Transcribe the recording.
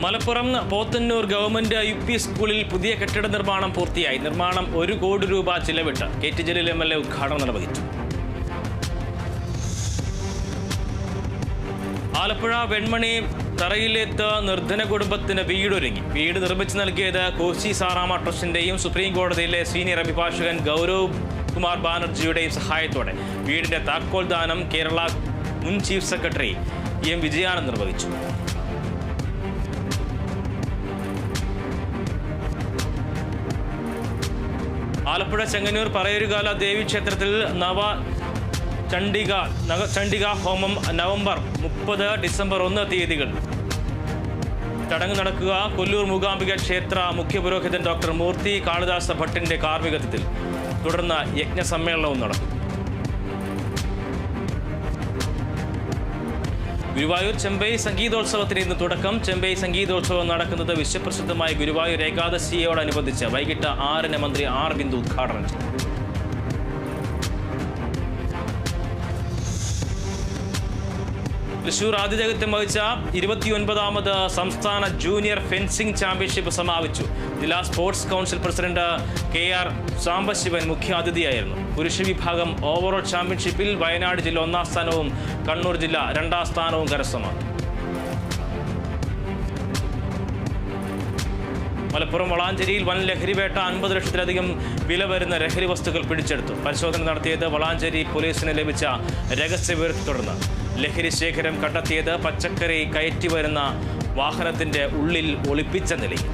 Malappuram Podanur government UP സ്കൂളിൽ പുതിയ കെട്ടിട നിർമ്മാണം പൂർത്തിയായി. നിർമ്മാണം 1 കോടി രൂപ ചിലവിട്ട് KT ജലീൽ MLA ഉദ്ഘാടനം നിർവഹിച്ചു. ആലപ്പുഴ വെൺമണി തറയിലെത്ത് നിർധന കുടുംബത്തിന് വീടൊരുങ്ങി. വീട് നിർമ്മിച്ചു നൽകിയത് കോശി സാറാമ ട്രസ്റ്റിന്റെയും സുപ്രീം കോടതിയിലെ സീനിയർ അഭിഭാഷകൻ ഗൗരവ് കുമാർ ബാനർജിയുടെയും സഹായത്തോടെ. വീടിന്റെ താക്കോൽ ദാനം കേരള മുൻ ചീഫ് സെക്രട്ടറി M വിജയാനന്ദ് നിർവഹിച്ചു. ആലപ്പുഴ ചെങ്ങന്നൂർ പറയൂരുകാല ദേവീക്ഷേത്രത്തിൽ ചണ്ഡിക ഹോമം നവംബർ 30, ഡിസംബർ 1 തീയതികൾ. ചടങ്ങ് നടക്കുക കൊല്ലൂർ മൂകാംബിക ക്ഷേത്ര മുഖ്യപുരോഹിതൻ ഡോക്ടർ മൂർത്തി കാളിദാസ ഭട്ടിന്റെ കാർമ്മികത്വത്തിൽ. തുടർന്ന് യജ്ഞസമ്മേളനവും നടക്കും. ഗുരുവായൂർ ചെമ്പൈ സംഗീതോത്സവത്തിന് ഇന്ന് തുടക്കം. ചെമ്പൈ സംഗീതോത്സവം നടക്കുന്നത് വിശ്വപ്രസിദ്ധമായ ഗുരുവായൂർ ഏകാദശിയോടനുബന്ധിച്ച് വൈകിട്ട് 6-ന് മന്ത്രി R. ബിന്ദു ഉദ്ഘാടനം ചെയ്യും. തൃശൂർ ആതിഥേയത്വം വഹിച്ച 29ാമത് സംസ്ഥാന ജൂനിയർ ഫെൻസിംഗ് ചാമ്പ്യൻഷിപ്പ് സമാപിച്ചു. ജില്ലാ sports council president KR Sambasivan മുഖ്യാതിഥിയായിരുന്നു. പുരുഷ വിഭാഗം ഓവറോൾ ചാമ്പ്യൻഷിപ്പിൽ വയനാട് ജില്ല 1ാം സ്ഥാനവും കണ്ണൂർ ജില്ല 2ാം സ്ഥാനവും കരസ്ഥമാക്കി. മലപ്പുറം വളാഞ്ചേരിയിൽ വൻ ലഹരിവേട്ട. 50 ലക്ഷത്തിലധികം വില വരുന്ന ലഹരി വസ്തുക്കൾ പിടിച്ചെടുത്തു. പരിശോധന നടത്തിയത് വളാഞ്ചേരി പോലീസിന് ലഭിച്ച രഹസ്യവിവരത്തെ തുടർന്ന്. ലഹരി ശേഖരം കണ്ടെത്തിയത് പച്ചക്കറി കയറ്റി വരുന്ന വാഹനത്തിന്റെ ഉള്ളിൽ ഒളിപ്പിച്ച നിലയിൽ.